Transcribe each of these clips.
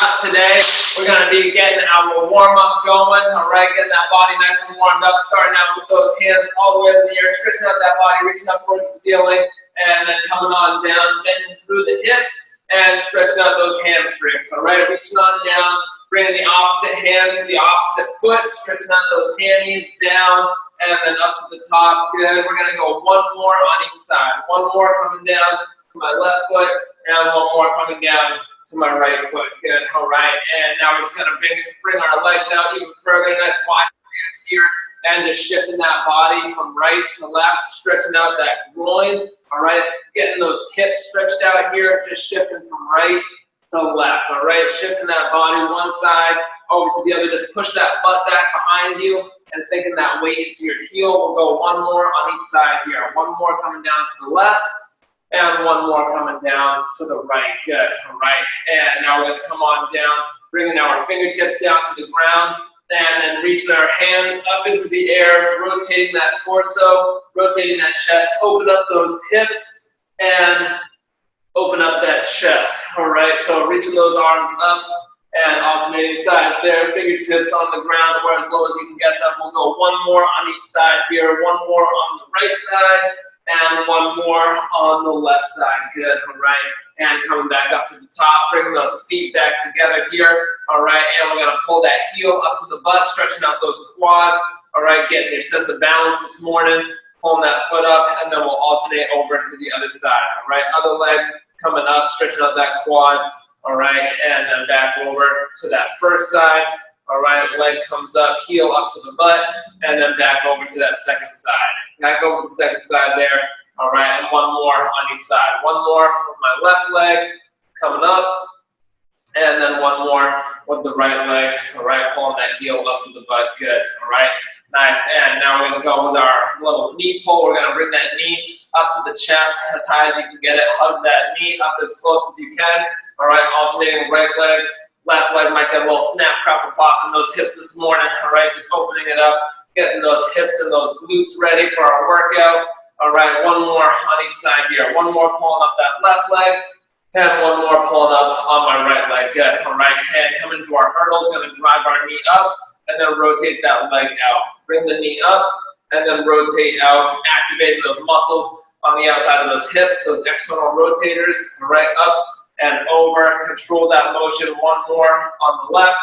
up today. We're going to be getting our warm-up going, all right, getting that body nice and warmed up, starting out with those hands all the way in the air, stretching out that body, reaching up towards the ceiling, and then coming on down, bending through the hips, and stretching out those hamstrings, all right, reaching on down, bringing the opposite hand to the opposite foot, stretching out those hammies down, and then up to the top. Good. We're going to go one more on each side. One more coming down to my left foot, and one more coming down to my right foot. Good. All right. And now we're just going to bring our legs out even further. Nice wide stance here. And just shifting that body from right to left, stretching out that groin. All right. Getting those hips stretched out here. Just shifting from right to left. All right. Shifting that body one side over to the other. Just push that butt back behind you and sinking that weight into your heel. We'll go one more on each side here. One more coming down to the left. And one more coming down to the right. Good. All right. And now we're going to come on down, bringing our fingertips down to the ground, and then reaching our hands up into the air, rotating that torso, rotating that chest. Open up those hips and open up that chest. All right. So reaching those arms up and alternating sides there. Fingertips on the ground or as low as you can get them. We'll go one more on each side here. One more on the right side. And one more on the left side. Good. All right. And coming back up to the top, bringing those feet back together here. All right. And we're going to pull that heel up to the butt, stretching out those quads. All right. Getting your sense of balance this morning. Pulling that foot up, and then we'll alternate over to the other side. All right. Other leg coming up, stretching out that quad. All right. And then back over to that first side. All right, leg comes up, heel up to the butt, and then back over to that second side. Back over to the second side there. All right, and one more on each side. One more with my left leg coming up, and then one more with the right leg. All right, pulling that heel up to the butt. Good. All right, nice. And now we're going to go with our little knee pull. We're going to bring that knee up to the chest as high as you can get it. Hug that knee up as close as you can. All right, alternating right leg. Left leg might get a little snap, crackle, pop in those hips this morning. All right, just opening it up, getting those hips and those glutes ready for our workout. All right, one more on each side here. One more pulling up that left leg, and one more pulling up on my right leg. Good. All right, and coming to our hurdles, going to drive our knee up, and then rotate that leg out. Bring the knee up, and then rotate out, activating those muscles on the outside of those hips, those external rotators. All right, up and over, control that motion. One more on the left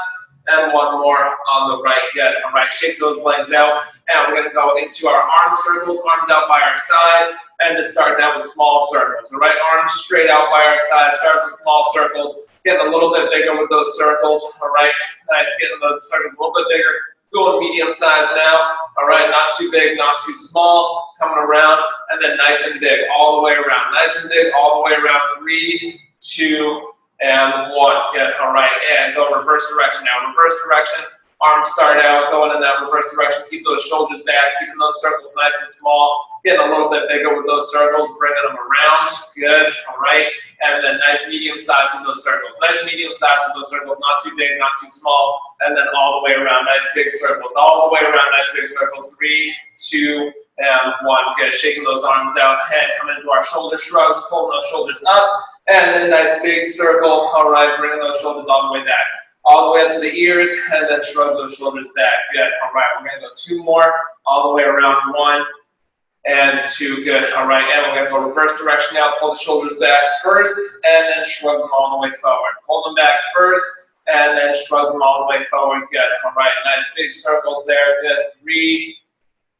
and one more on the right. Good. All right, shake those legs out, and we're going to go into our arm circles, arms out by our side, and just start that with small circles. All right, arms straight out by our side, start with small circles, getting a little bit bigger with those circles. All right, nice, getting those circles a little bit bigger. Going medium size now. All right, not too big, not too small. Coming around, and then nice and big all the way around. Nice and big all the way around. 3, 2, and 1. Good. All right, and go reverse direction now. Reverse direction. Arms start out going in that reverse direction. Keep those shoulders back, keeping those circles nice and small. Getting a little bit bigger with those circles, bringing them around. Good. All right, and then nice medium size with those circles. Nice medium size with those circles, not too big, not too small. And then all the way around, nice big circles. All the way around, nice big circles. 3, 2, and 1. Good. Shaking those arms out. Head coming into our shoulder shrugs, pulling those shoulders up. And then nice big circle. All right, bringing those shoulders all the way back. All the way up to the ears, and then shrug those shoulders back. Good. All right, we're going to go 2 more. All the way around. 1 and 2. Good. All right, and we're going to go reverse direction now. Pull the shoulders back first, and then shrug them all the way forward. Pull them back first, and then shrug them all the way forward. Good. All right, nice big circles there. Good. 3,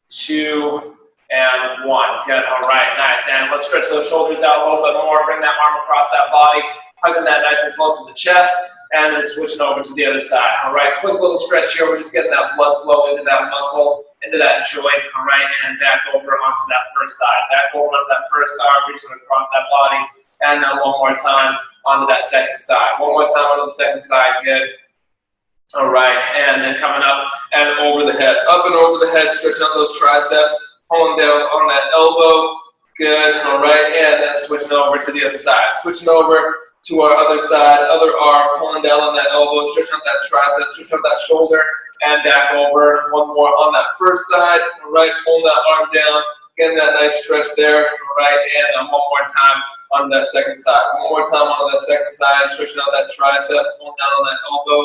2, and 1. Good. All right, nice. And let's stretch those shoulders out a little bit more. Bring that arm across that body, hugging that nice and close to the chest, and then switching over to the other side. All right, quick little stretch here. We're just getting that blood flow into that muscle, into that joint. All right, and back over onto that first side. Back over onto that first arm, reaching across that body, and then one more time onto that second side. One more time onto the second side. Good. All right, and then coming up and over the head. Up and over the head, stretching out those triceps. Pulling down on that elbow. Good. All right. And then switching over to the other side. Switching over to our other side, other arm, pulling down on that elbow, stretching out that tricep, stretching out that shoulder, and back over. One more on that first side. All right. Pulling that arm down, getting that nice stretch there. All right. And one more time on that second side. One more time on that second side, stretching out that tricep, pulling down on that elbow.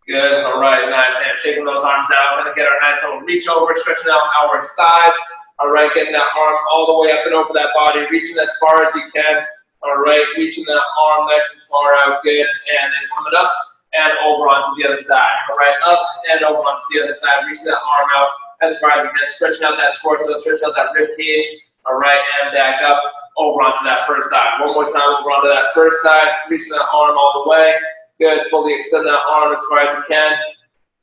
Good, all right, nice, and shaking those arms out, gonna get our nice little reach over, stretching out our sides. All right, getting that arm all the way up and over that body, reaching as far as you can. All right, reaching that arm nice and far out, good, and then coming up and over onto the other side. All right, up and over onto the other side, reaching that arm out as far as you can, stretching out that torso, stretching out that rib cage. All right, and back up over onto that first side. One more time over onto that first side, reaching that arm all the way. Good, fully extend that arm as far as you can.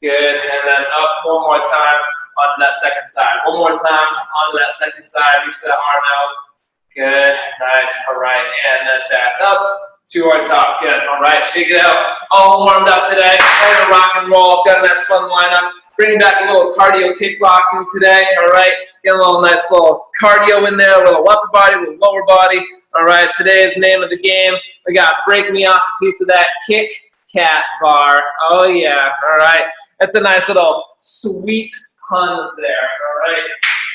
Good, and then up one more time onto that second side. One more time onto that second side, reach that arm out. Good, nice, all right, and then back up to our top. Good, all right, shake it out. All warmed up today, ready to rock and roll. Got a nice fun lineup. Bringing back a little cardio kickboxing today, all right? Get a little nice little cardio in there, a little upper body, a little lower body. All right, today's name of the game, we got break me off a piece of that Kit Kat bar. Oh yeah, all right. That's a nice little sweet pun there, all right?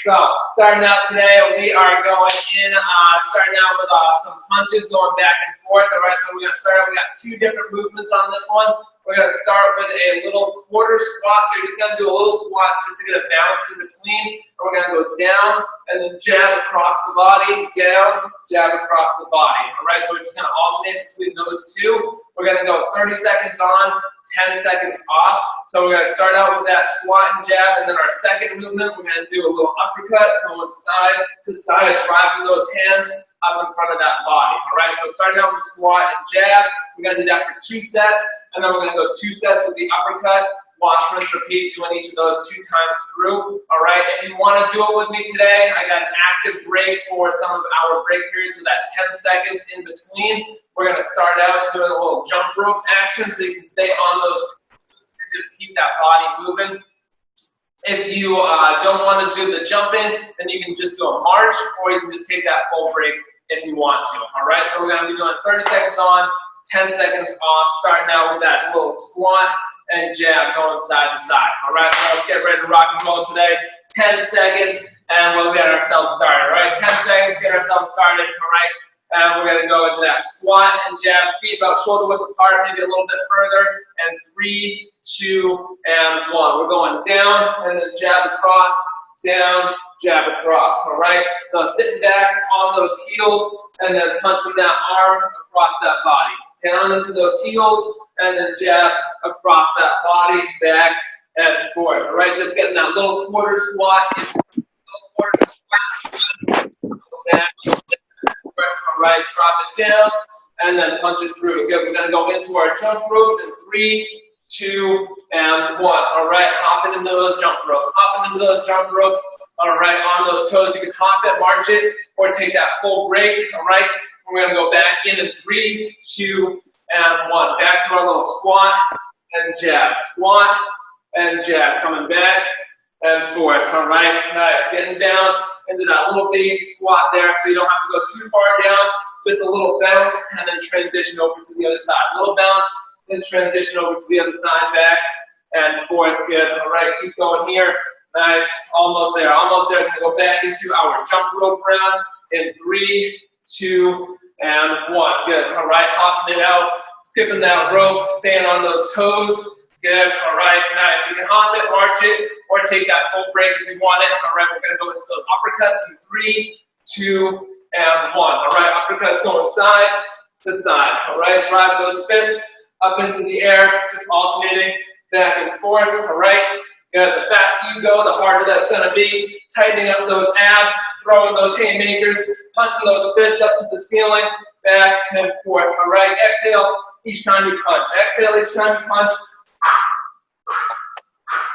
So, starting out today, we are going in, starting out with some punches going back and forth. All right, so we're going to start out, we got two different movements on this one. We're going to start with a little quarter squat. So you're just going to do a little squat just to get a bounce in between. And we're going to go down and then jab across the body, down, jab across the body. All right, so we're just going to alternate between those two. We're going to go 30 seconds on, 10 seconds off. So we're going to start out with that squat and jab, and then our second movement, we're going to do a little uppercut, going side to side, driving those hands up in front of that body. All right, so starting out with squat and jab, we're going to do that for 2 sets, and then we're going to go 2 sets with the uppercut. Wash, rinse, repeat, doing each of those 2 times through. All right, if you want to do it with me today, I got an active break for some of our break periods, so that 10 seconds in between. We're going to start out doing a little jump rope action, so you can stay on those and just keep that body moving. If you don't want to do the jumping, then you can just do a march, or you can just take that full break if you want to. All right, so we're going to be doing 30 seconds on, 10 seconds off, starting out with that little squat and jab going side to side. All right, so let's get ready to rock and roll today. 10 seconds, and we'll get ourselves started. All right, 10 seconds, get ourselves started. All right, and we're going to go into that squat and jab, feet about shoulder width apart, maybe a little bit further. And 3, 2, and 1. We're going down and then jab across, down, jab across. All right, so I'm sitting back on those heels and then punching that arm across that body. Down into those heels and then jab across that body, back and forth. All right, just getting that little quarter squat. Back. All right, drop it down and then punch it through. Good, we're going to go into our jump ropes in 3, 2, and 1. All right, hopping into those jump ropes. Hopping into those jump ropes. All right, on those toes, you can hop it, march it, or take that full break. All right, we're going to go back in 3, 2, and 1. Back to our little squat and jab. Squat and jab. Coming back and forth. All right, nice. Getting down into that little baby squat there, so you don't have to go too far down. Just a little bounce and then transition over to the other side. A little bounce, then transition over to the other side, back and forth. Good. All right, keep going here. Nice. Almost there. Almost there. We're going to go back into our jump rope round in 3, 2, and 1. Good. All right, hopping it out, skipping that rope, staying on those toes. Good. All right, nice. You can hop it, march it, or take that full break if you want it. All right, we're going to go into those uppercuts in 3, 2, and 1. All right, uppercuts going side to side. All right, drive those fists up into the air, just alternating back and forth. All right, good. The faster you go, the harder that's going to be. Tightening up those abs, throwing those haymakers, punching those fists up to the ceiling, back and forth. All right, exhale each time you punch. Exhale each time you punch.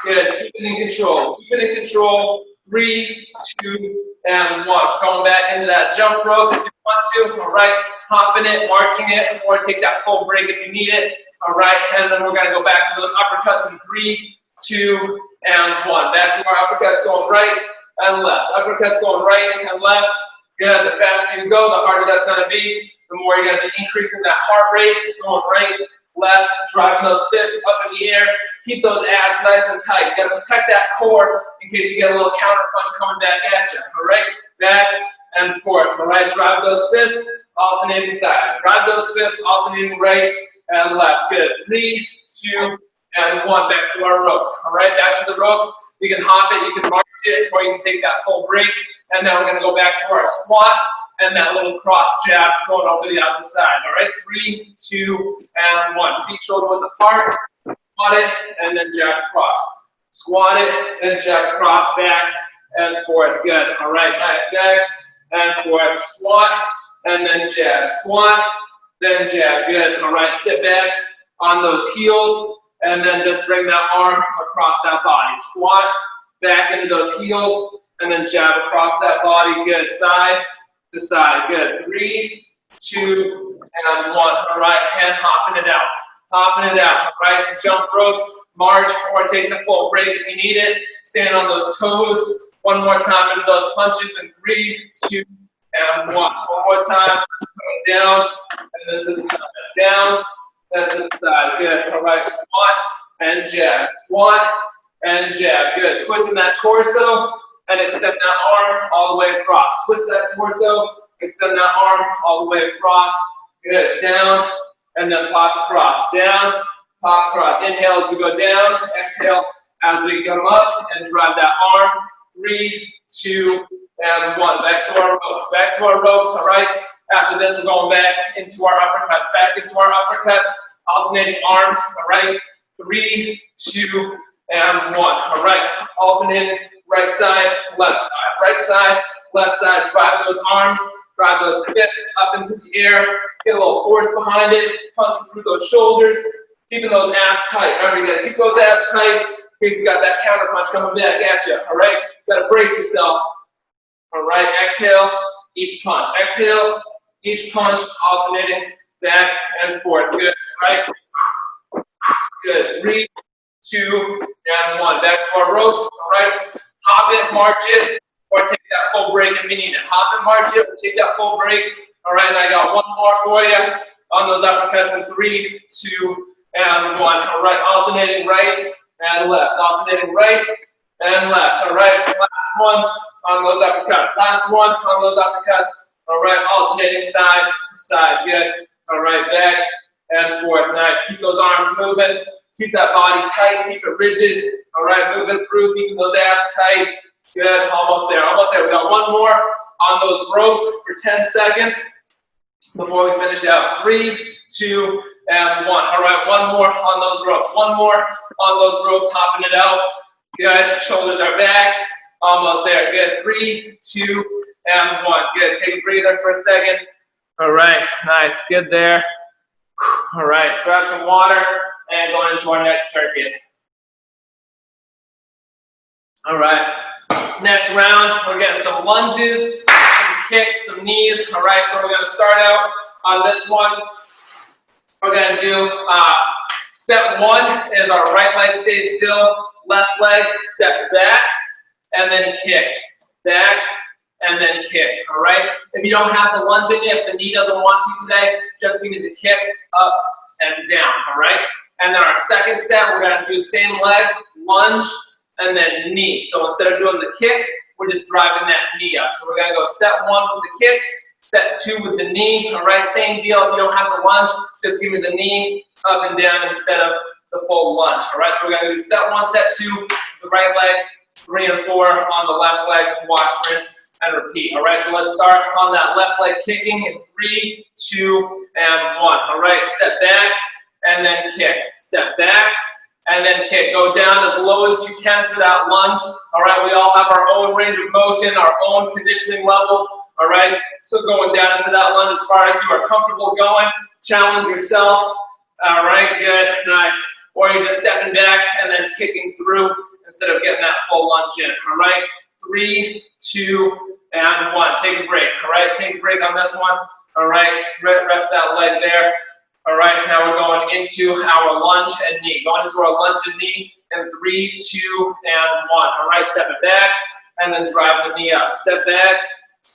Good. Keep it in control. Keep it in control. 3, 2, and 1. Going back into that jump rope if you want to. All right. Hopping it, marching it, or take that full break if you need it. All right. And then we're going to go back to those uppercuts in 3, 2, and 1. Back to our uppercuts going right and left. Uppercuts going right and left. Good. The faster you go, the harder that's going to be. The more you're going to be increasing that heart rate. Going right, left, driving those fists up in the air. Keep those abs nice and tight. You gotta protect that core in case you get a little counter punch coming back at you. All right, back and forth. All right, drive those fists alternating sides. Drive those fists, alternating right and left. Good. 3, 2, and 1. Back to our ropes. All right, back to the ropes. You can hop it, you can march it, or you can take that full break. And now we're going to go back to our squat and that little cross jab going over the opposite side. All right, 3, 2, and 1. Feet shoulder width apart. Squat it, and then jab across. Squat it, then jab across, back and forth. Good. All right, nice. Back and forth. Squat, and then jab. Squat, then jab. Good. All right, sit back on those heels, and then just bring that arm across that body. Squat, back into those heels, and then jab across that body. Good. Side to side. Good. 3, 2, and 1. All right, hand hopping it out. Hopping it out. All right, jump rope, march, or take the full break if you need it. Stand on those toes. One more time into those punches in 3, 2, and 1. One more time. Down, and then to the side. Down, then to the side. Good. All right, squat and jab. Squat and jab. Good. Twisting that torso and extend that arm all the way across. Twist that torso, extend that arm all the way across. Good. Down, and then pop across. Down, pop across. Inhale as we go down. Exhale as we come up and drive that arm. 3, 2, and 1. Back to our ropes. Back to our ropes. All right. After this, we're going back into our uppercuts. Back into our uppercuts. Alternating arms. All right. 3, 2, and 1. All right. Alternating right side, left side. Right side, left side. Drive those arms. Drive those fists up into the air. Get a little force behind it. Punch through those shoulders. Keeping those abs tight. Remember, you gotta keep those abs tight in case you got that counter punch coming back at you. All right? You gotta brace yourself. All right, exhale, each punch. Exhale, each punch, alternating back and forth. Good, right? Good. 3, 2, and 1. Back to our ropes. All right? Hop it, march it, or take that full break if you need it. Hop and march it, or take that full break. All right, and I got one more for you on those uppercuts in 3, 2, and 1. All right, alternating right and left. Alternating right and left. All right, last one on those uppercuts. Last one on those uppercuts. All right, alternating side to side. Good. All right, back and forth. Nice. Keep those arms moving. Keep that body tight. Keep it rigid. All right, moving through. Keeping those abs tight. Good. Almost there. Almost there. We got one more on those ropes for 10 seconds before we finish out. 3, 2, and 1. All right, one more on those ropes. One more on those ropes, hopping it out. Good. Shoulders are back. Almost there. Good. 3, 2, and 1. Good. Take a breather for a second. All right. Nice. Good there. All right. Grab some water and go into our next circuit. All right. Next round, we're getting some lunges, some kicks, some knees. All right. So we're going to start out on this one. We're going to do set 1 is our right leg stays still, left leg steps back, and then kick. Back, and then kick, all right? If you don't have the lunge in you, if the knee doesn't want to today, just need to kick up and down, all right? And then our second set, we're gonna do the same leg, lunge, and then knee. So instead of doing the kick, we're just driving that knee up. So we're gonna go set 1 with the kick, set 2 with the knee, all right? Same deal, if you don't have the lunge, just give me the knee up and down instead of the full lunge, all right? So we're gonna do set 1, set 2, the right leg, 3 and 4 on the left leg, wash, rinse, and repeat. All right, so let's start on that left leg kicking in 3, 2, and 1. All right, step back and then kick. Step back and then kick. Go down as low as you can for that lunge. All right, we all have our own range of motion, our own conditioning levels. All right, so going down into that lunge as far as you are comfortable going. Challenge yourself. All right, good, nice. Or you're just stepping back and then kicking through instead of getting that full lunge in. All right, 3, 2, and 1. Take a break. All right, take a break on this one. All right, rest that leg there. All right, now we're going into our lunge and knee. Going into our lunge and knee in 3, 2, and 1. All right, step it back and then drive the knee up. Step back,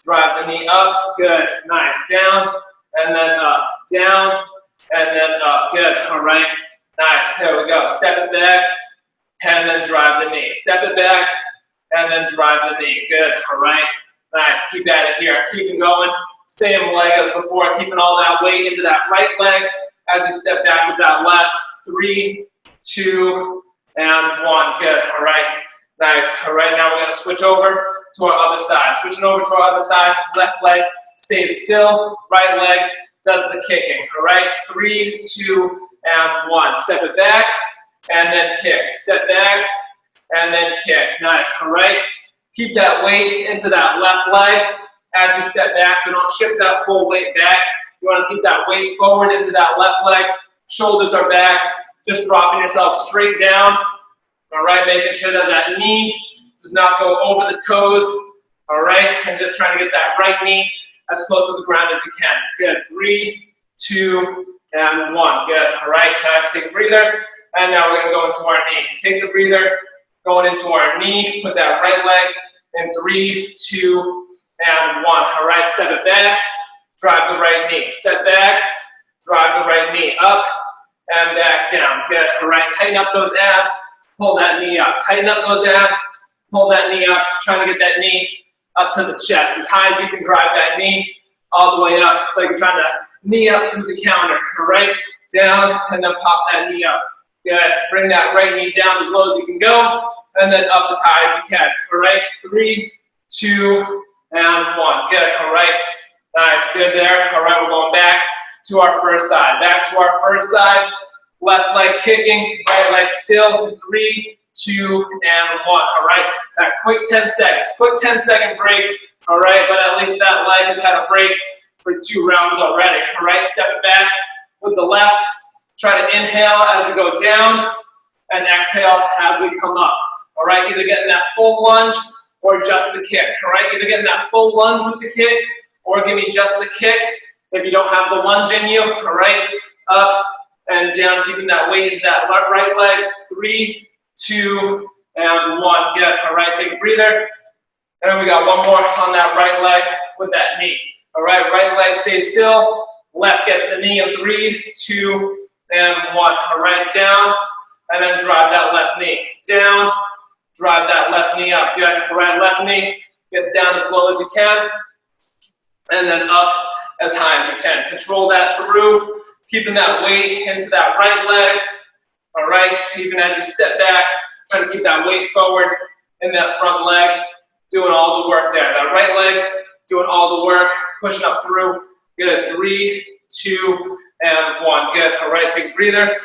drive the knee up. Good, nice. Down and then up. Down and then up. Good. All right, nice. There we go. Step it back and then drive the knee. Step it back and then drive the knee. Good. All right. Nice. Keep at it here. Keep it going. same leg as before, keeping all that weight into that right leg as you step back with that left. 3, 2, and 1. Good. All right. Nice. All right. Now we're going to switch over to our other side. Switching over to our other side. Left leg stays still. Right leg does the kicking. All right. 3, 2, and 1. Step it back and then kick. Step back and then kick. Nice. All right. Keep that weight into that left leg as you step back, so don't shift that whole weight back. You want to keep that weight forward into that left leg. Shoulders are back. Just dropping yourself straight down. All right, making sure that that knee does not go over the toes. All right, and just trying to get that right knee as close to the ground as you can. Good. 3, 2, and 1. Good. All right, let's take a breather. And now we're going to go into our knee. Take the breather, going into our knee with that right leg. In 3, 2, and 1. All right, step it back, drive the right knee. Step back, drive the right knee up and back down. Good. All right, tighten up those abs, pull that knee up. Tighten up those abs, pull that knee up. Trying to get that knee up to the chest. As high as you can drive that knee all the way up. It's like you're trying to knee up through the counter. All right, down and then pop that knee up. Good. Bring that right knee down as low as you can go and then up as high as you can. All right, 3, 2, and 1. Good. All right. Nice. Good there. All right. We're going back to our first side. Back to our first side. Left leg kicking. Right leg still. 3, 2, and 1. All right. That quick 10 seconds. Quick 10-second break. All right. But at least that leg has had a break for 2 rounds already. All right. Step it back with the left. Try to inhale as we go down and exhale as we come up. All right. Either getting that full lunge or just the kick, all right? Either getting that full lunge with the kick or give me just the kick if you don't have the lunge in you, all right? Up and down, keeping that weight in that right leg. 3, 2, and 1. Good, all right, take a breather. And we got one more on that right leg with that knee. All right, right leg stays still. Left gets the knee in 3, 2, and 1. All right, down, and then drive that left knee. Down, drive that left knee up. Good. All right, left knee gets down as low as you can. And then up as high as you can. Control that through, keeping that weight into that right leg. All right, even as you step back, trying to keep that weight forward in that front leg, doing all the work there. That right leg, doing all the work, pushing up through. Good. 3, 2, and 1. Good. All right, take a breather.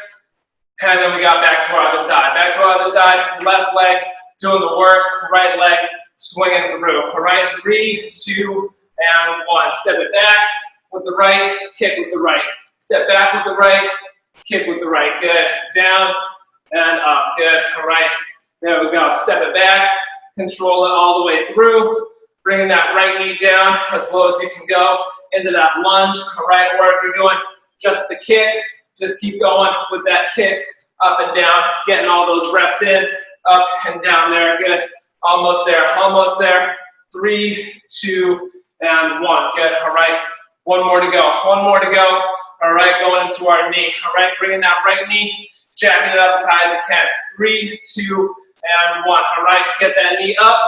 And then we got back to our other side. Back to our other side, left leg, doing the work, right leg, swinging through. All right, 3, 2, and 1. Step it back with the right, kick with the right. Step back with the right, kick with the right. Good. Down and up. Good. All right, there we go. Step it back, control it all the way through, bringing that right knee down as low as you can go into that lunge. All right, or if you're doing just the kick, just keep going with that kick up and down, getting all those reps in. Up and down there. Good. Almost there. Almost there. 3, 2, and 1. Good. All right. One more to go. One more to go. All right. Going into our knee. All right. Bringing that right knee. Jacking it up as high as you can. 3, 2, and 1. All right. Get that knee up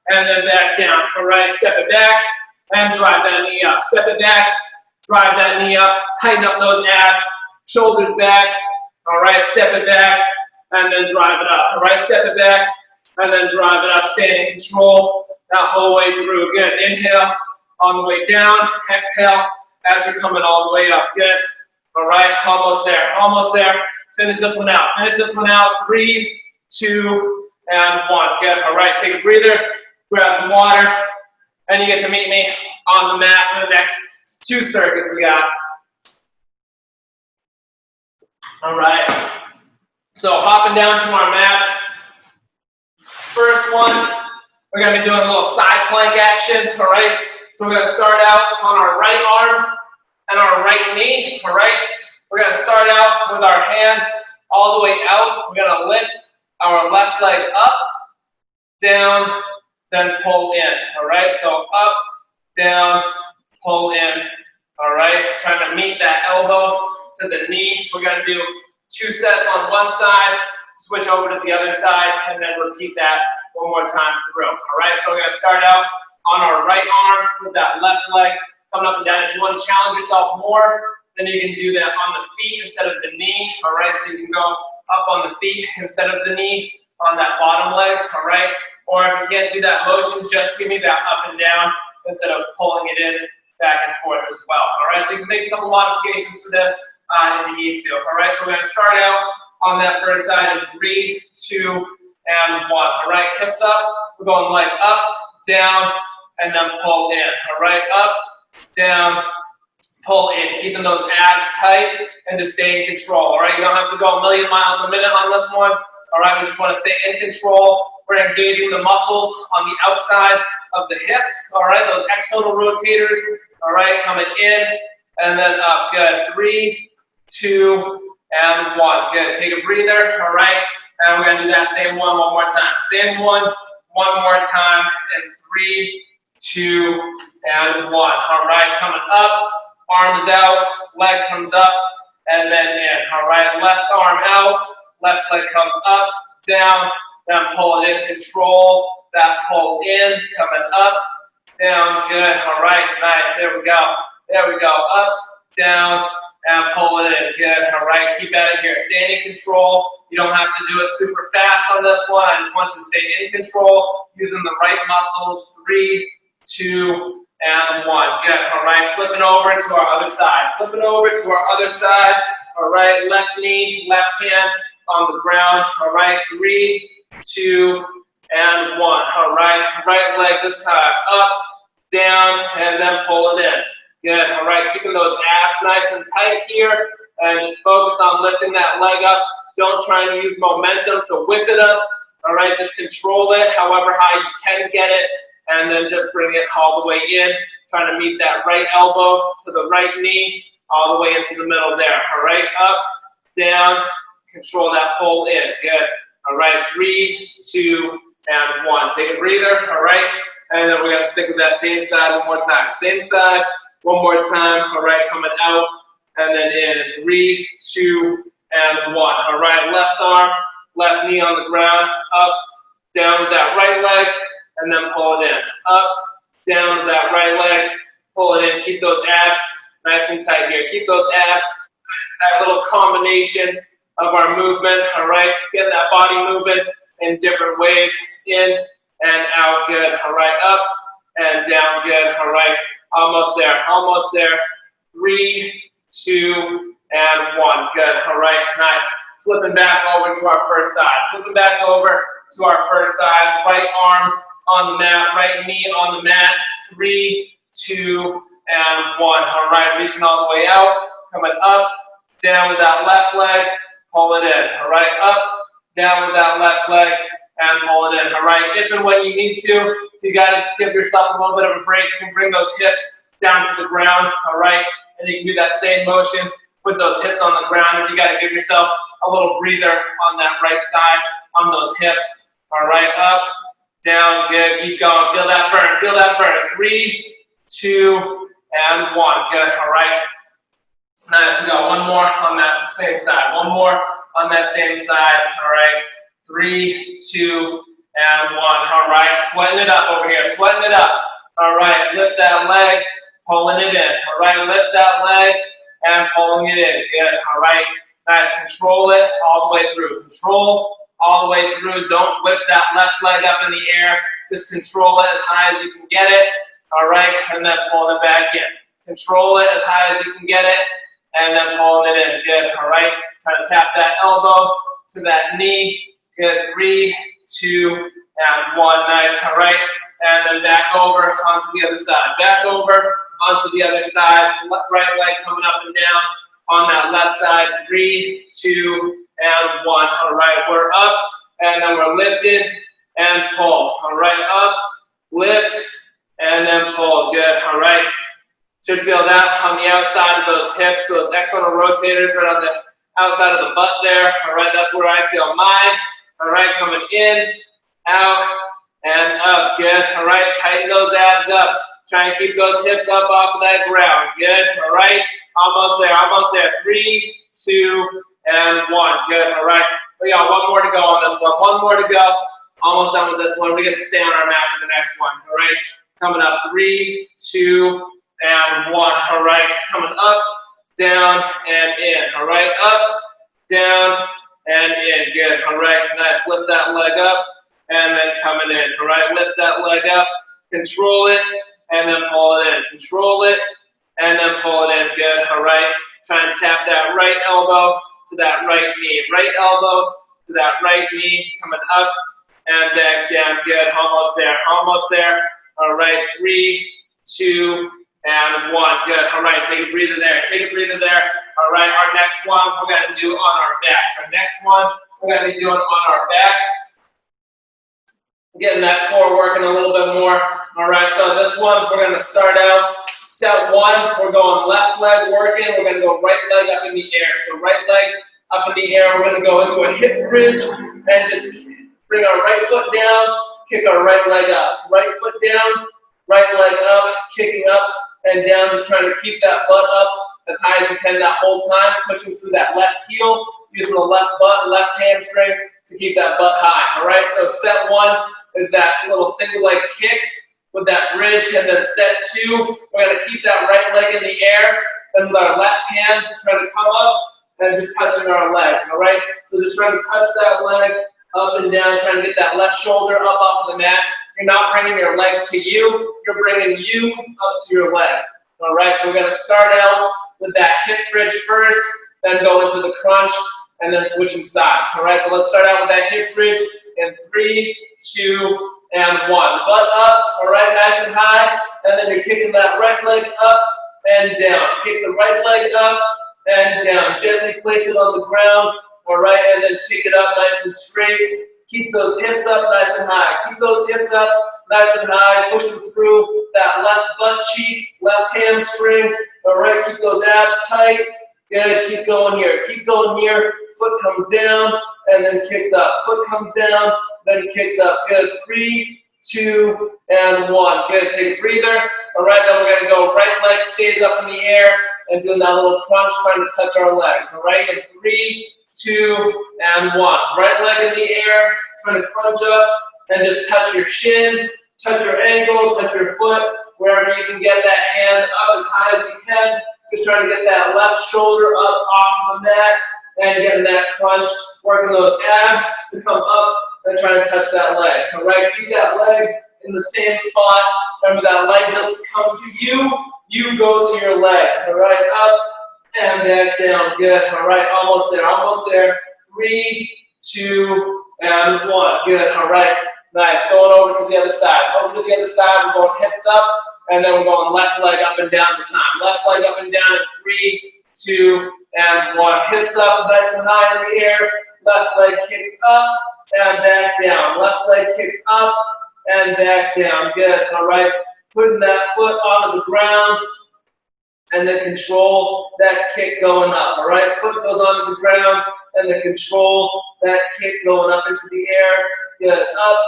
and then back down. All right. Step it back and drive that knee up. Step it back. Drive that knee up. Tighten up those abs. Shoulders back. All right. Step it back. And then drive it up. All right, step it back, and then drive it up. Stay in control that whole way through. Good. Inhale on the way down. Exhale as you're coming all the way up. Good. All right, almost there. Almost there. Finish this one out. Finish this one out. 3, 2, and 1. Good. All right, take a breather. Grab some water, and you get to meet me on the mat for the next 2 circuits we got. All right. So hopping down to our mats. First one, we're gonna be doing a little side plank action, all right? So we're gonna start out on our right arm and our right knee, all right? We're gonna start out with our hand all the way out. We're gonna lift our left leg up, down, then pull in, all right? So up, down, pull in, all right? Trying to meet that elbow to the knee. We're gonna do 2 sets on one side, switch over to the other side, and then repeat that one more time through. All right, so we're gonna start out on our right arm with that left leg coming up and down. If you want to challenge yourself more, then you can do that on the feet instead of the knee, all right? So you can go up on the feet instead of the knee on that bottom leg, all right? Or if you can't do that motion, just give me that up and down instead of pulling it in back and forth as well, all right? So you can make a couple modifications for this if you need to, all right? So we're gonna start out on that first side in 3, 2, and 1, all right? Hips up, we're going leg up, down, and then pull in, all right? Up, down, pull in, keeping those abs tight and just stay in control, all right? You don't have to go a million miles a minute on this one, all right? We just want to stay in control. We're engaging the muscles on the outside of the hips, all right? Those external rotators, all right? Coming in and then up, good. 3, 2, and 1, good. Take a breather, all right? And we're gonna do that same one more time. Same one more time in 3, 2, and 1, all right? Coming up. Arms out, leg comes up, and then in, all right? Left arm out, left leg comes up, down, then pull it in, control that pull in, coming up, down, good, all right, nice, there we go, up, down, and pull it in, good, all right, keep at it here, stay in control, you don't have to do it super fast on this one, I just want you to stay in control, using the right muscles, 3, 2, and 1, good, all right, flipping over to our other side, all right, left knee, left hand on the ground, all right, 3, 2, and 1, all right, right leg this time, up, down, and then pull it in, good, all right, keeping those abs nice and tight here, and just focus on lifting that leg up, don't try and use momentum to whip it up, all right, just control it however high you can get it, and then just bring it all the way in, trying to meet that right elbow to the right knee, all the way into the middle there, all right, up, down, control that pull in, good, all right, 3, 2, and 1, take a breather, all right, and then we're gonna stick with that same side one more time, same side, one more time, all right, coming out, and then in, 3, 2, and 1, all right, left arm, left knee on the ground, up, down with that right leg, and then pull it in, up, down with that right leg, pull it in, keep those abs nice and tight here, keep those abs nice and tight, little combination of our movement, all right, get that body moving in different ways, in and out, good, all right, up and down, good, all right, almost there, 3, 2, and 1, good, all right, nice, flipping back over to our first side, right arm on the mat, right knee on the mat, 3, 2, and 1, all right, reaching all the way out, coming up, down with that left leg, pull it in, all right, up, down with that left leg, and pull it in, all right, if and when you need to, if you gotta give yourself a little bit of a break, you can bring those hips down to the ground, all right, and you can do that same motion with those hips on the ground if you gotta give yourself a little breather on that right side, on those hips, all right, up, down, good, keep going, feel that burn, 3, 2, and 1, good, all right, nice, we got one more on that same side, all right, 3, 2, and 1, all right, sweating it up over here, all right, lift that leg, pulling it in, all right, lift that leg, and pulling it in, good, all right, nice, control it all the way through, don't whip that left leg up in the air, just control it as high as you can get it, all right, and then pulling it back in, control it as high as you can get it, and then pulling it in, good, all right, try to tap that elbow to that knee, good, 3, 2, and 1, nice, all right, and then back over onto the other side, right leg coming up and down on that left side, 3, 2, and 1, all right, we're up, and then we're lifted and pull, all right, up, lift, and then pull, good, all right, should feel that on the outside of those hips, those external rotators right on the outside of the butt there, all right, that's where I feel mine, all right, coming in, out, and up, good, all right, tighten those abs up, try and keep those hips up off of that ground, good, all right, almost there, 3, 2, and 1, good, all right, we got one more to go on this one, almost done with this one, we get to stay on our mat for the next one, all right, coming up, 3, 2, and one. All right, coming up, down, and in. All right, up, down, and in. Good. All right, nice. Lift that leg up, and then coming in. All right, lift that leg up, control it, and then pull it in. Control it, and then pull it in. Good. All right, try and tap that right elbow to that right knee. Right elbow to that right knee, coming up and back down. Good. Almost there. Almost there. All right, 3, 2, and 1. Good. All right, take a breather there. Take a breather there. All right, our next one we're going to do on our backs. Our next one we're going to be doing on our backs. Getting that core working a little bit more. All right, so this one we're going to start out. Step 1, we're going left leg working. We're going to go right leg up in the air. So right leg up in the air. We're going to go into a hip bridge and just bring our right foot down, kick our right leg up. Right foot down, right leg up, kicking up and down, just trying to keep that butt up as high as you can that whole time, pushing through that left heel, using the left butt, left hamstring to keep that butt high. All right, so step 1 is that little single leg kick with that bridge, and then set 2, we're going to keep that right leg in the air, and with our left hand, trying to come up and just touching our leg. All right, so just trying to touch that leg up and down, trying to get that left shoulder up off of the mat. You're not bringing your leg to you, you're bringing you up to your leg. All right, so we're going to start out with that hip bridge first, then go into the crunch, and then switching sides. All right, so let's start out with that hip bridge in 3, 2, and 1. Butt up, all right, nice and high, and then you're kicking that right leg up and down. Kick the right leg up and down. Gently place it on the ground, all right, and then kick it up nice and straight. Keep those hips up nice and high. Keep those hips up nice and high, pushing through that left butt cheek, left hamstring. All right, keep those abs tight. Good, keep going here. Keep going here. Foot comes down and then kicks up. Foot comes down, then kicks up. Good, 3, 2, and 1. Good, take a breather. All right, then we're gonna go right leg stays up in the air and doing that little crunch, trying to touch our leg. All right, in 3, 2, and 1. Right leg in the air, trying to crunch up and just touch your shin, touch your ankle, touch your foot, wherever you can get that hand up as high as you can. Just trying to get that left shoulder up off of the mat and getting that crunch, working those abs to come up and trying to touch that leg. All right, keep that leg in the same spot. Remember, that leg doesn't come to you, you go to your leg. All right, up and back down. Good. All right, almost there, almost there. 3, 2, and 1. Good. All right, nice. Going over to the other side. Over to the other side, we're going hips up, and then we're going left leg up and down this time. Left leg up and down in 3, 2, and 1. Hips up, nice and high in the air. Left leg kicks up and back down. Left leg kicks up and back down. Good. All right, putting that foot onto the ground, and then control that kick going up. All right, foot goes onto the ground, and then control that kick going up into the air. Good, up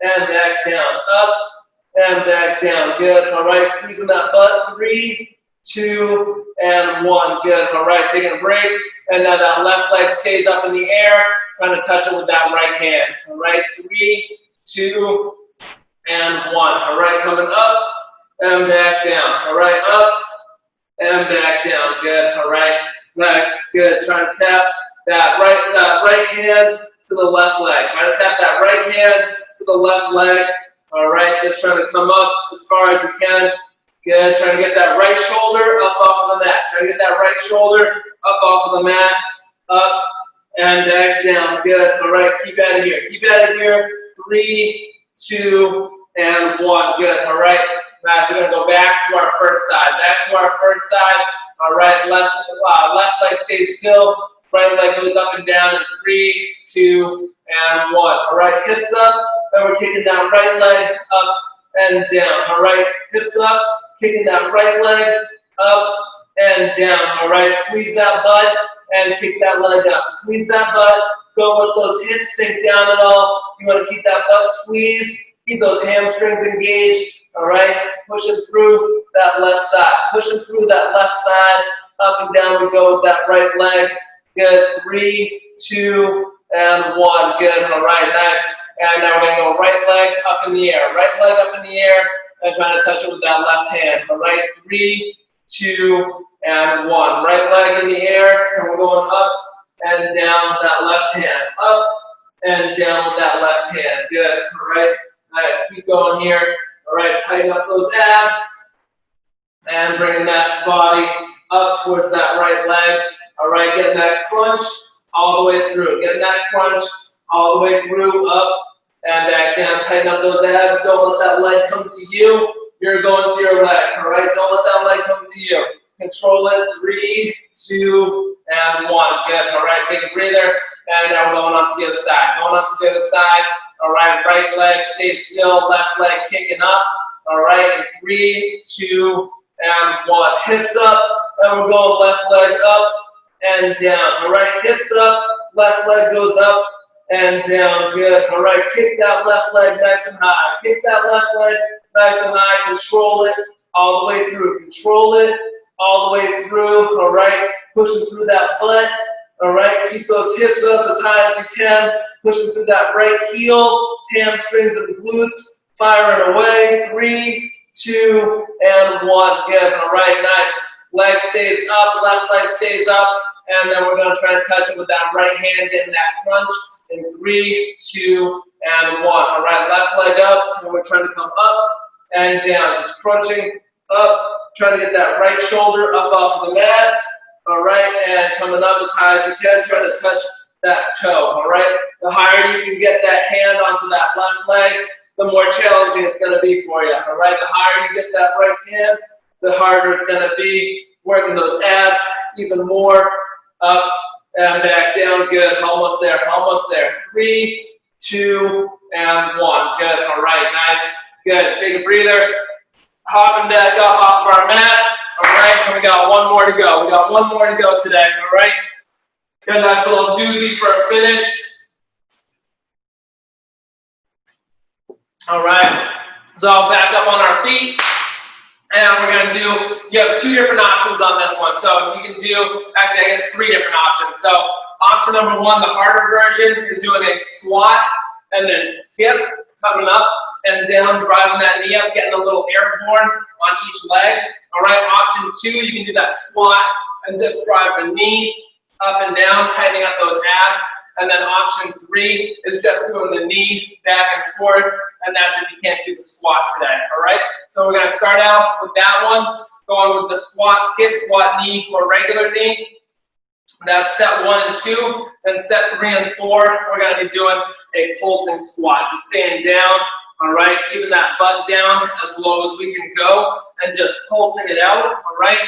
and back down, up and back down. Good, all right, squeezing that butt. 3, 2, and 1. Good, all right, taking a break, and then that left leg stays up in the air, trying to touch it with that right hand. All right, 3, 2, and 1. All right, coming up and back down. All right, up and back down. Good. All right. Nice. Good. Trying to tap that right hand to the left leg. Trying to tap that right hand to the left leg. All right. Just trying to come up as far as you can. Good. Trying to get that right shoulder up off of the mat. Trying to get that right shoulder up off of the mat. Up and back down. Good. All right. Keep at it here. Keep at it here. 3, 2, and 1. Good. All right. Nice. We're going to go back to our first side. Back to our first side. All right. Left leg stays still. Right leg goes up and down in 3, 2, and 1. All right. Hips up. And we're kicking that right leg up and down. All right. Hips up. Kicking that right leg up and down. All right. Squeeze that butt and kick that leg up. Squeeze that butt. Don't let those hips sink down at all. You want to keep that butt squeezed. Keep those hamstrings engaged. All right, pushing through that left side. Pushing through that left side. Up and down we go with that right leg. Good. 3, 2, and 1. Good. All right, nice. And now we're going to go right leg up in the air. Right leg up in the air. and trying to touch it with that left hand. All right, 3, 2, and 1. Right leg in the air, and we're going up and down with that left hand. Up and down with that left hand. Good. All right, nice. Keep going here. All right, tighten up those abs and bringing that body up towards that right leg. All right, getting that crunch all the way through. Getting that crunch all the way through, up and back down. Tighten up those abs. Don't let that leg come to you. You're going to your leg. All right, don't let that leg come to you. Control it. 3, 2, and 1. Good. All right, take a breather. And now we're going on to the other side. Going on to the other side. All right, right leg stays still. Left leg kicking up. All right, 3, 2, and 1. Hips up. And we're going left leg up and down. All right, hips up. Left leg goes up and down. Good. All right, kick that left leg nice and high. Kick that left leg nice and high. Control it all the way through. Control it all the way through. All right, pushing through that butt. All right, keep those hips up as high as you can. Pushing through that right heel, hamstrings and glutes. Firing away. 3, 2, and 1. Good. All right, nice. Leg stays up, left leg stays up, and then we're going to try and touch it with that right hand, getting that crunch in 3, 2, and 1. All right, left leg up, and we're trying to come up and down, just crunching up, trying to get that right shoulder up off the mat. All right, and coming up as high as you can, trying to touch that toe. All right, the higher you can get that hand onto that left leg, the more challenging it's going to be for you. All right, the higher you get that right hand, the harder it's going to be. Working those abs even more. Up and back down. Good. Almost there. Almost there. 3, 2, and 1. Good. All right. Nice. Good. Take a breather. Hopping back up off of our mat. All right. And we got one more to go. We got one more to go today. All right. Good. Nice little doozy for a finish. All right. So I'll back up on our feet. And we're going to do, you have 2 different options on this one. So you can do, actually I guess 3 different options. So option number 1, the harder version, is doing a squat and then skip, coming up and down, driving that knee up, getting a little airborne on each leg. All right, option 2, you can do that squat and just drive the knee up and down, tightening up those abs. And then option 3 is just doing the knee back and forth, and that's if you can't do the squat today, all right? So we're gonna start out with that one, going with the squat, skip, squat, knee, or regular knee. That's set 1 and 2. Then set 3 and 4, we're gonna be doing a pulsing squat, just staying down, all right? Keeping that butt down as low as we can go, and just pulsing it out, all right?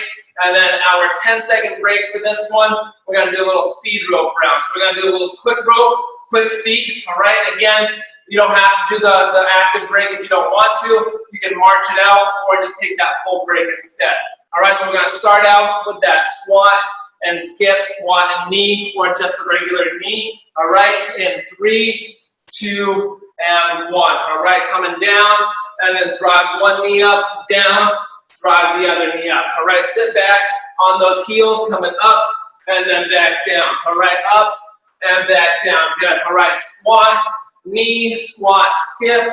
And then our 10-second break for this one, we're going to do a little speed rope round. So we're going to do a little quick rope, quick feet, all right? Again, you don't have to do the active break if you don't want to. You can march it out or just take that full break instead. All right, so we're going to start out with that squat and skip, squat and knee, or just the regular knee. All right, in 3, 2, and 1. All right, coming down, and then drive one knee up, down, drive the other knee up. All right, sit back on those heels, coming up and then back down. All right, up and back down. Good. All right, squat, knee, squat, skip.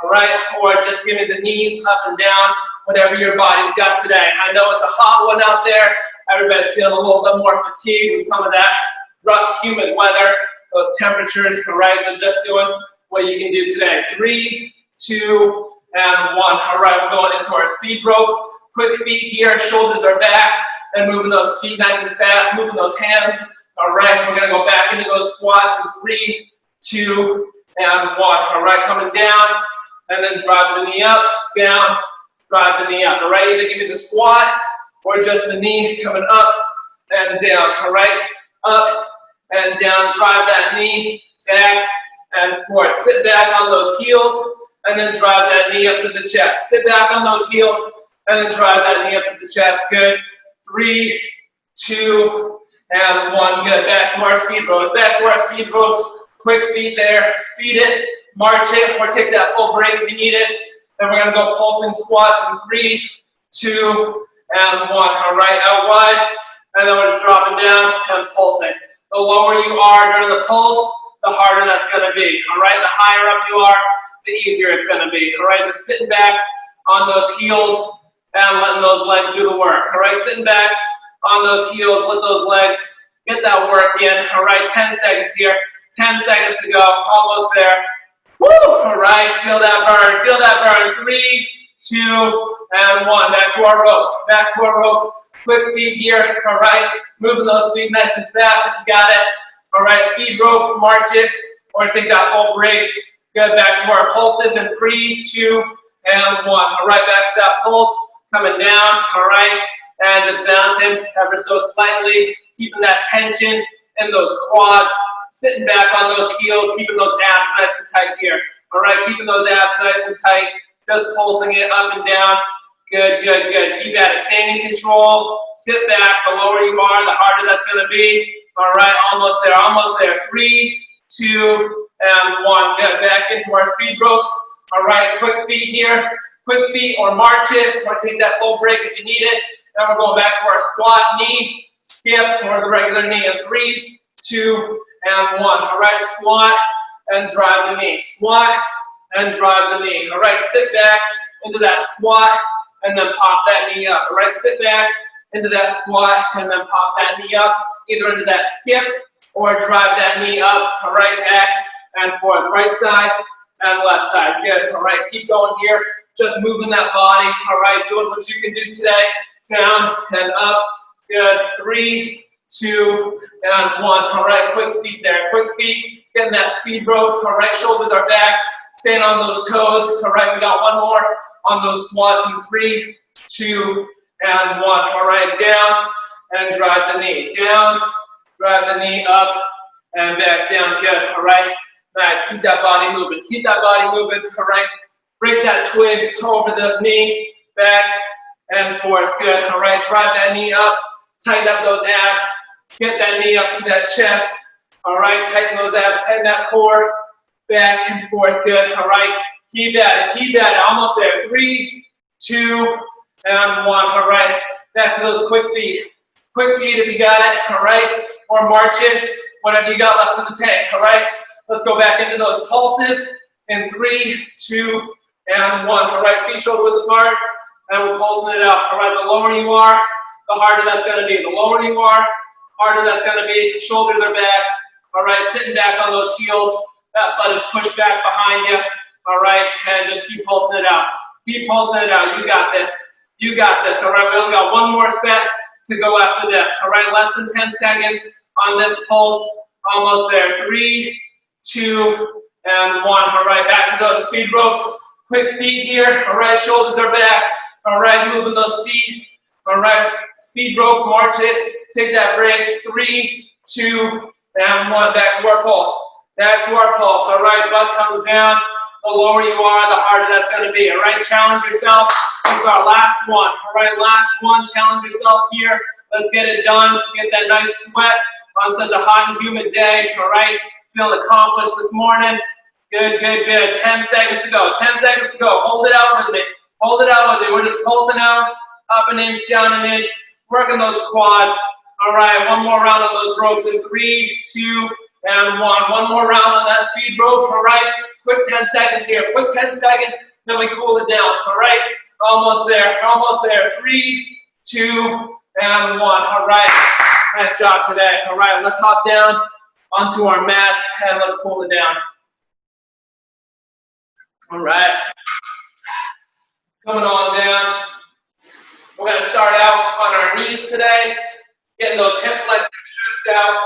All right, or just give me the knees up and down, whatever your body's got today. I know it's a hot one out there. Everybody's feeling a little bit more fatigued with some of that rough, humid weather, those temperatures. All right, so just doing what you can do today. 3, 2, and 1. All right, we're going into our speed rope. Quick feet here, shoulders are back, and moving those feet nice and fast, moving those hands. All right, we're gonna go back into those squats in 3, 2, and 1. All right, coming down, and then drive the knee up, down, drive the knee up. All right, either give me the squat or just the knee coming up and down. All right, up and down, drive that knee back and forth. Sit back on those heels, and then drive that knee up to the chest. Sit back on those heels, and then drive that knee up to the chest. Good. 3, 2, and 1. Good. Back to our speed ropes. Back to our speed ropes. Quick feet there. Speed it. March it. Or take that full break if you need it. Then we're going to go pulsing squats in 3, 2, and 1. All right. Out wide. And then we're just dropping down and pulsing. The lower you are during the pulse, the harder that's going to be. All right. The higher up you are, the easier it's going to be. All right. Just sitting back on those heels and letting those legs do the work. All right, sitting back on those heels, let those legs get that work in. All right, 10 seconds here. 10 seconds to go. Almost there. Woo! All right, feel that burn. Feel that burn. 3, 2, and 1. Back to our ropes. Back to our ropes. Quick feet here. All right, moving those feet nice and fast if you got it. All right, speed rope, march it, or take that full break. Good, back to our pulses in 3, 2, and 1. All right, back to that pulse. Coming down. All right, and just bouncing ever so slightly. Keeping that tension in those quads. Sitting back on those heels, keeping those abs nice and tight here. All right, keeping those abs nice and tight. Just pulsing it up and down. Good, good, good. Keep at it. Staying in control. Sit back. The lower you are, the harder that's going to be. All right, almost there, almost there. 3, 2, and 1. Good. Back into our speed ropes. All right, quick feet here. Quick feet or march it or take that full break if you need it. Then we're going back to our squat, knee, skip, or the regular knee in 3, 2, and 1. All right, squat and drive the knee. Squat and drive the knee. All right, sit back into that squat and then pop that knee up. All right, sit back into that squat and then pop that knee up. Either into that skip or drive that knee up. All right, back and forth. Right side and left side. Good. All right, keep going here. Just moving that body. All right, doing what you can do today. Down and up. Good. 3, 2, and 1. All right, quick feet there. Quick feet. Getting that speed rope. All right, shoulders are back. Staying on those toes. All right, we got one more on those squats in 3, 2, and 1. All right, down and drive the knee. Down, drive the knee up and back down. Good. All right, nice. Keep that body moving. Keep that body moving. All right, break that twig over the knee, back and forth. Good. All right, drive that knee up. Tighten up those abs. Get that knee up to that chest. All right, tighten those abs. Tighten that core. Back and forth. Good. All right, keep at it. Keep at it. Almost there. 3, 2, and 1. All right, back to those quick feet. Quick feet if you got it. All right, or march it. Whatever you got left in the tank. All right, let's go back into those pulses in 3, 2, and 1. All right, feet shoulder width apart. And we're pulsing it out. All right, the lower you are, the harder that's going to be. The lower you are, harder that's going to be. Shoulders are back. All right, sitting back on those heels. That butt is pushed back behind you. All right, and just keep pulsing it out. Keep pulsing it out. You got this. You got this. All right, we only got one more set to go after this. All right, less than 10 seconds on this pulse. Almost there. 3, 2, and 1. All right, back to those speed ropes. Quick feet here. All right, shoulders are back. All right, moving those feet. All right, speed rope, march it. Take that break. 3, 2, and 1. Back to our pulse. Back to our pulse. All right, butt comes down. The lower you are, the harder that's going to be. All right, challenge yourself. This is our last one. All right, last one. Challenge yourself here. Let's get it done. Get that nice sweat on such a hot and humid day. All right, feeling accomplished this morning. Good, good, good. 10 seconds to go. 10 seconds to go. Hold it out with me. Hold it out with me. We're just pulsing out. Up an inch, down an inch. Working those quads. All right, one more round on those ropes in 3, 2, and 1. One more round on that speed rope. All right, quick 10 seconds here. Quick 10 seconds, then we cool it down. All right, almost there, almost there. 3, 2, and 1. All right, nice job today. All right, let's hop down onto our mats and let's cool it down. All right, coming on down. We're going to start out on our knees today, getting those hip flexors stretched out.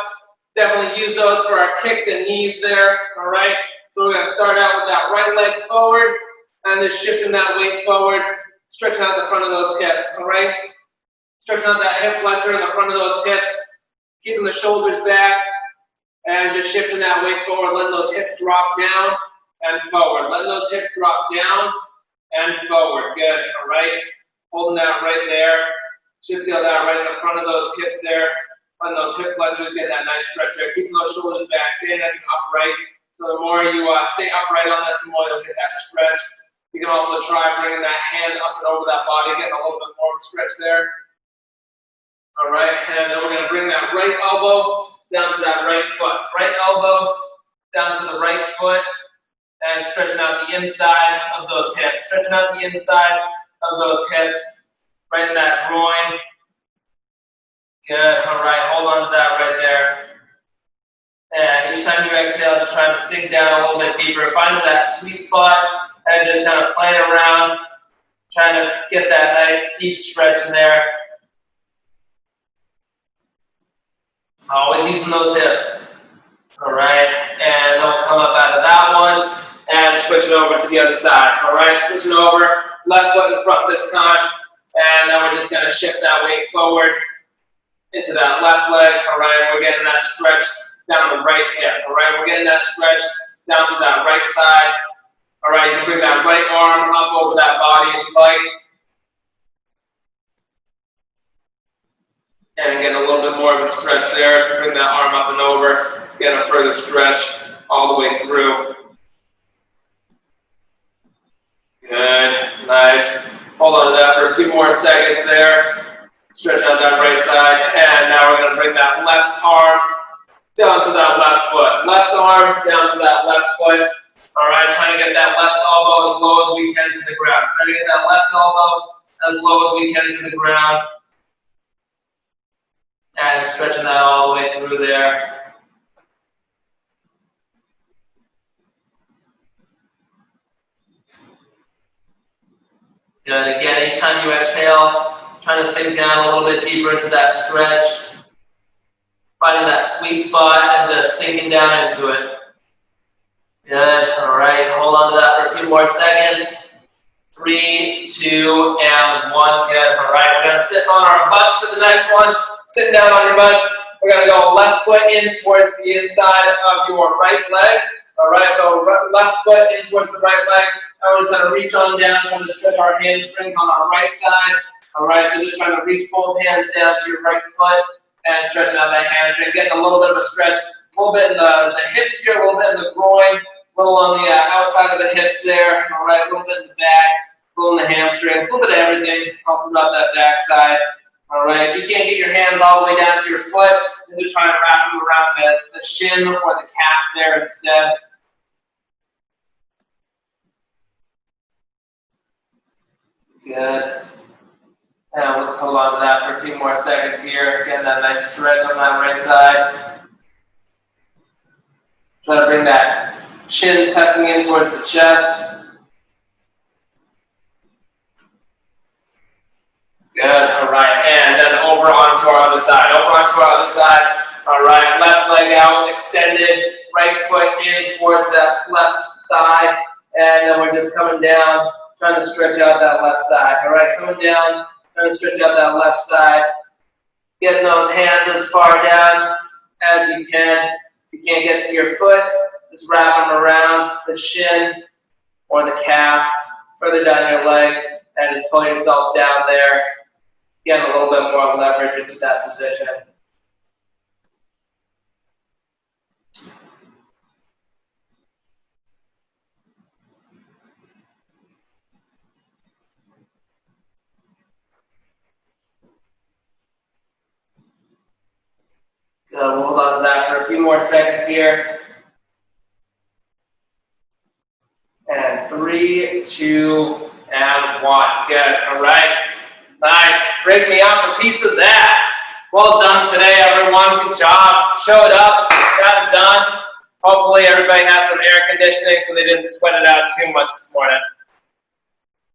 Definitely use those for our kicks and knees there, all right? So we're going to start out with that right leg forward and then shifting that weight forward, stretching out the front of those hips, all right? Stretching out that hip flexor in the front of those hips, keeping the shoulders back, and just shifting that weight forward, letting those hips drop down and forward. Letting those hips drop down and forward. Good, all right? Holding that right there. Should feel that right in the front of those hips there. Letting those hip flexors get that nice stretch there. Keeping those shoulders back, staying nice and upright. So the more you stay upright on this, the more you'll get that stretch. You can also try bringing that hand up and over that body, getting a little bit more of a stretch there. All right, and then we're going to bring that right elbow down to that right foot. Right elbow down to the right foot and stretching out the inside of those hips. Stretching out the inside of those hips, right in that groin. Good, all right, hold on to that right there. And each time you exhale, just trying to sink down a little bit deeper, finding that sweet spot, and just kind of playing around, trying to get that nice deep stretch in there. Always using those hips. All right, and then we'll come up out of that one and switch it over to the other side. All right, switching over, left foot in front this time, and then we're just gonna shift that weight forward into that left leg. All right, we're getting that stretch down the right hip. All right, we're getting that stretch down to that right side. All right, you can bring that right arm up over that body if you like. And get a little bit more of a stretch there. If you bring that arm up and over, get a further stretch all the way through. Good, nice. Hold on to that for a few more seconds there. Stretch out that right side. And now we're gonna bring that left arm down to that left foot. Left arm down to that left foot. All right, trying to get that left elbow as low as we can to the ground. Trying to get that left elbow as low as we can to the ground. And stretching that all the way through there. Good, again, each time you exhale, trying to sink down a little bit deeper into that stretch. Finding that sweet spot and just sinking down into it. Good, all right, hold on to that for a few more seconds. 3, 2, and 1, good, all right. We're gonna sit on our butts for the next one. Sitting down on your butts, we're gonna go left foot in towards the inside of your right leg. All right, so left foot in towards the right leg. And we're just gonna reach on down, trying to stretch our hamstrings on our right side. All right, so just trying to reach both hands down to your right foot and stretching out that hamstring. Getting a little bit of a stretch, a little bit in the hips here, a little bit in the groin, a little on the outside of the hips there. All right, a little bit in the back, a little in the hamstrings, a little bit of everything all throughout that back side. All right, if you can't get your hands all the way down to your foot, then just try to wrap them around the shin or the calf there instead. Good. And we'll just hold on to that for a few more seconds here. Getting that nice stretch on that right side. Try to bring that chin tucking in towards the chest. Good, all right, and then over onto our other side, All right, left leg out, extended, right foot in towards that left thigh, and then we're just coming down, trying to stretch out that left side. All right, coming down, trying to stretch out that left side. Getting those hands as far down as you can. If you can't get to your foot, just wrap them around the shin or the calf, further down your leg, and just pull yourself down there. Get a little bit more leverage into that position. Good, we'll hold on to that for a few more seconds here. And 3, 2, and 1. Good, all right. Nice, break me up a piece of that. Well done today, everyone, good job. Showed up, got it done. Hopefully everybody has some air conditioning so they didn't sweat it out too much this morning.